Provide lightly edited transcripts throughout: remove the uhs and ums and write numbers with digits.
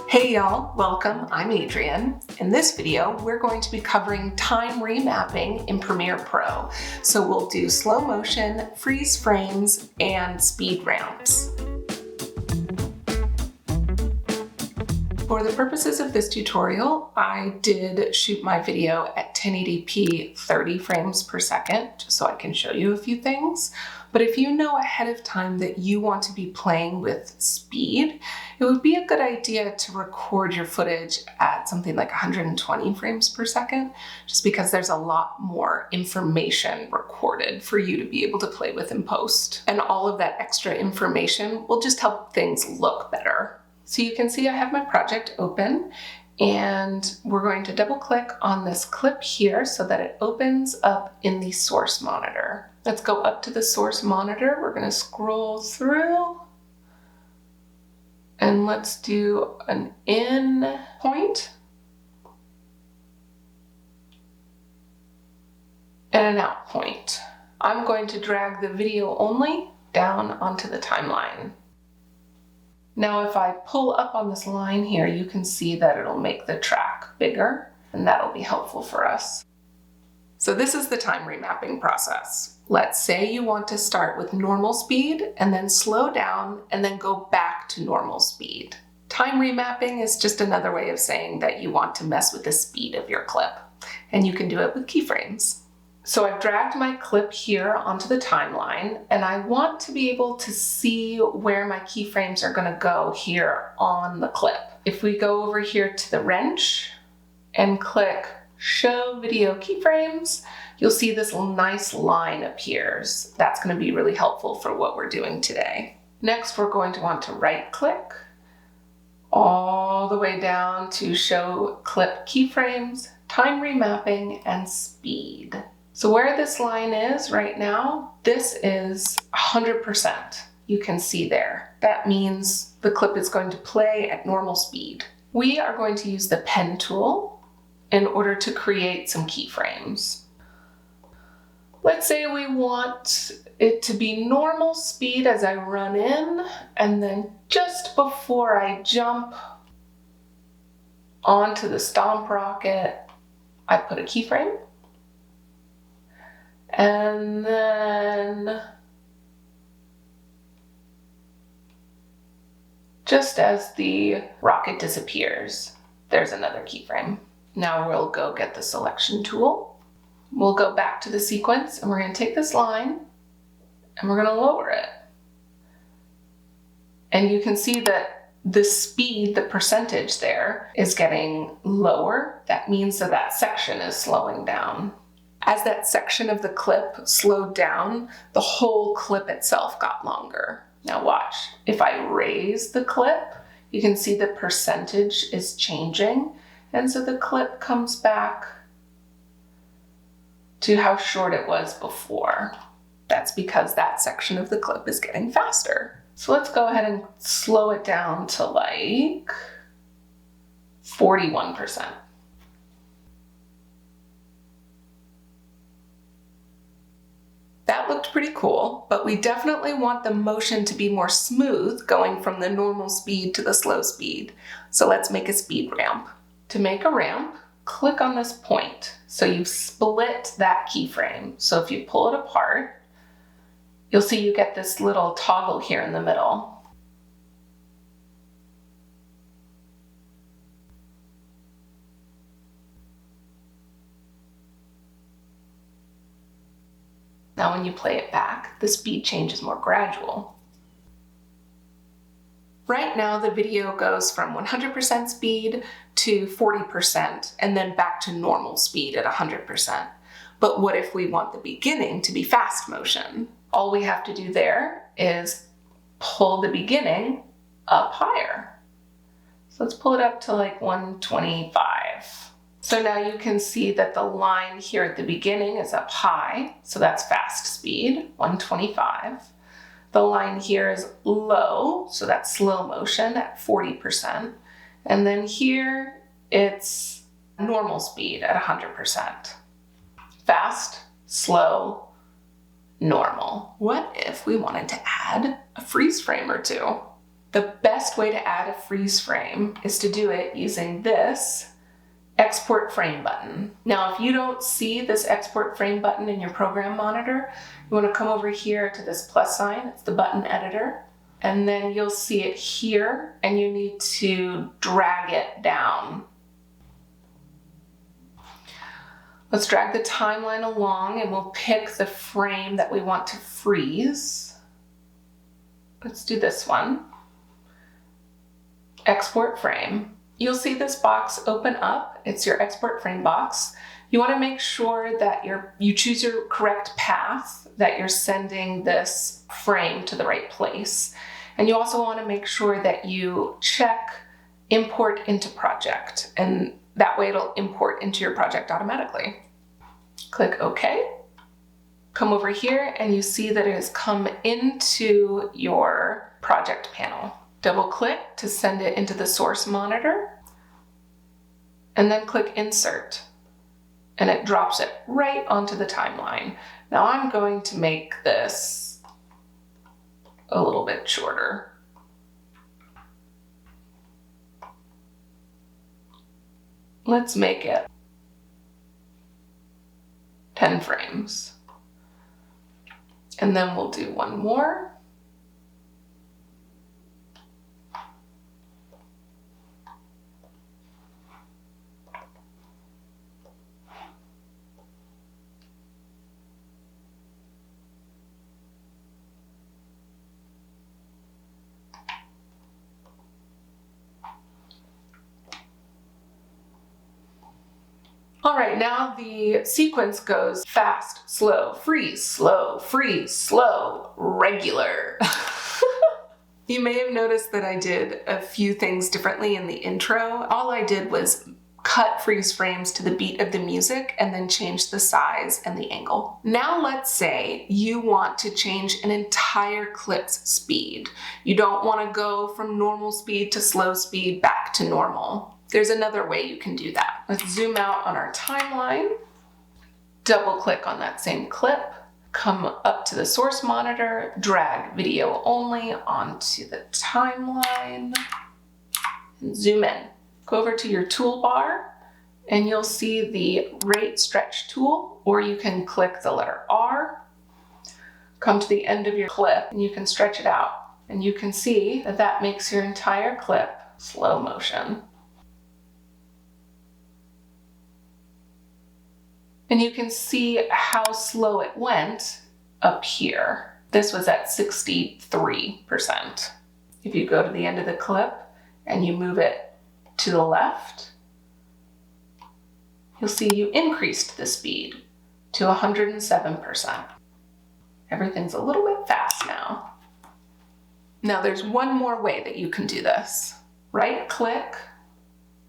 Hey y'all, welcome. I'm Adrienne. In this video, we're going to be covering time remapping in Premiere Pro. So we'll do slow motion, freeze frames, and speed ramps. For the purposes of this tutorial, I did shoot my video at 1080p 30 frames per second, just so I can show you a few things. But if you know ahead of time that you want to be playing with speed, it would be a good idea to record your footage at something like 120 frames per second, just because there's a lot more information recorded for you to be able to play with in post. And all of that extra information will just help things look better. So you can see I have my project open, and we're going to double click on this clip here so that it opens up in the source monitor. Let's go up to the source monitor. We're going to scroll through and let's do an in point and an out point. I'm going to drag the video only down onto the timeline. Now, if I pull up on this line here, you can see that it'll make the track bigger, and that'll be helpful for us. So this is the time remapping process. Let's say you want to start with normal speed and then slow down and then go back to normal speed. Time remapping is just another way of saying that you want to mess with the speed of your clip, and you can do it with keyframes. So I've dragged my clip here onto the timeline, and I want to be able to see where my keyframes are going to go here on the clip. If we go over here to the wrench and click Show Video Keyframes, you'll see this nice line appears. That's going to be really helpful for what we're doing today. Next, we're going to want to right-click all the way down to Show Clip Keyframes, Time Remapping, and Speed. So where this line is right now, this is 100%. You can see there. That means the clip is going to play at normal speed. We are going to use the pen tool in order to create some keyframes. Let's say we want it to be normal speed as I run in, and then just before I jump onto the stomp rocket, I put a keyframe. And then just as the rocket disappears, there's another keyframe. Now we'll go get the selection tool. We'll go back to the sequence, and we're going to take this line and we're going to lower it. And you can see that the speed, the percentage there, is getting lower. That means that that section is slowing down. As that section of the clip slowed down, the whole clip itself got longer. Now watch. If I raise the clip, you can see the percentage is changing. And so the clip comes back to how short it was before. That's because that section of the clip is getting faster. So let's go ahead and slow it down to like 41%. That looked pretty cool, but we definitely want the motion to be more smooth going from the normal speed to the slow speed. So let's make a speed ramp. To make a ramp, click on this point. So you've split that keyframe. So if you pull it apart, you'll see you get this little toggle here in the middle. Now when you play it back, the speed change is more gradual. Right now the video goes from 100% speed to 40% and then back to normal speed at 100%. But what if we want the beginning to be fast motion? All we have to do there is pull the beginning up higher. So let's pull it up to like 125. So now you can see that the line here at the beginning is up high, so that's fast speed, 125. The line here is low, so that's slow motion at 40%. And then here it's normal speed at 100%. Fast, slow, normal. What if we wanted to add a freeze frame or two? The best way to add a freeze frame is to do it using this export frame button. Now, if you don't see this export frame button in your program monitor, you want to come over here to this plus sign. It's the button editor. And then you'll see it here, and you need to drag it down. Let's drag the timeline along, and we'll pick the frame that we want to freeze. Let's do this one. Export frame. You'll see this box open up. It's your export frame box. You want to make sure that you choose your correct path, that you're sending this frame to the right place. And you also want to make sure that you check import into project, and that way it'll import into your project automatically. Click OK. Come over here and you see that it has come into your project panel. Double click to send it into the source monitor, and then click Insert. And it drops it right onto the timeline. Now I'm going to make this a little bit shorter. Let's make it 10 frames. And then we'll do one more. All right, now the sequence goes fast, slow, freeze, slow, regular. You may have noticed that I did a few things differently in the intro. All I did was cut freeze frames to the beat of the music and then change the size and the angle. Now let's say you want to change an entire clip's speed. You don't want to go from normal speed to slow speed back to normal. There's another way you can do that. Let's zoom out on our timeline, double click on that same clip, come up to the source monitor, drag video only onto the timeline, and zoom in. Go over to your toolbar and you'll see the rate stretch tool, or you can click the letter R, come to the end of your clip, and you can stretch it out. And you can see that that makes your entire clip slow motion. And you can see how slow it went up here. This was at 63%. If you go to the end of the clip and you move it to the left, you'll see you increased the speed to 107%. Everything's a little bit fast now. Now there's one more way that you can do this. Right click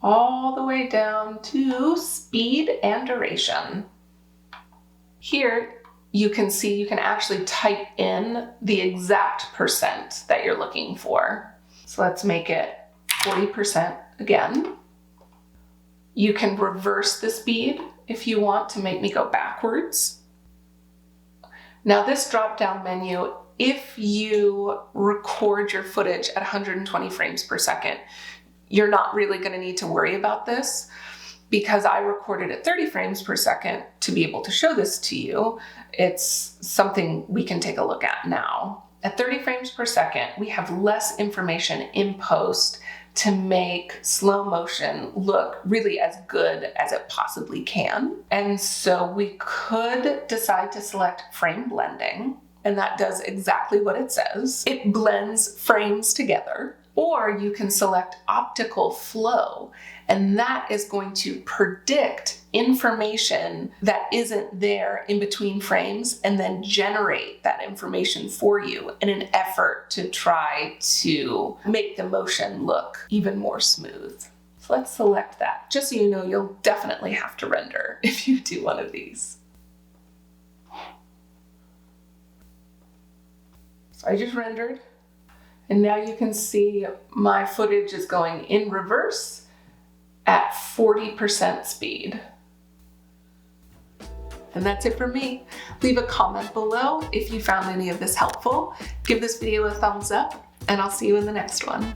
all the way down to speed and duration. Here you can see you can actually type in the exact percent that you're looking for. So let's make it 40% again. You can reverse the speed if you want to make me go backwards. Now this drop-down menu, if you record your footage at 120 frames per second, you're not really going to need to worry about this, because I recorded at 30 frames per second to be able to show this to you. It's something we can take a look at now. At 30 frames per second, we have less information in post to make slow motion look really as good as it possibly can. And so we could decide to select frame blending, and that does exactly what it says. It blends frames together. Or you can select optical flow, and that is going to predict information that isn't there in between frames and then generate that information for you in an effort to try to make the motion look even more smooth. So let's select that. Just so you know, you'll definitely have to render if you do one of these. So I just rendered. And now you can see my footage is going in reverse at 40% speed. And that's it for me. Leave a comment below if you found any of this helpful. Give this video a thumbs up, and I'll see you in the next one.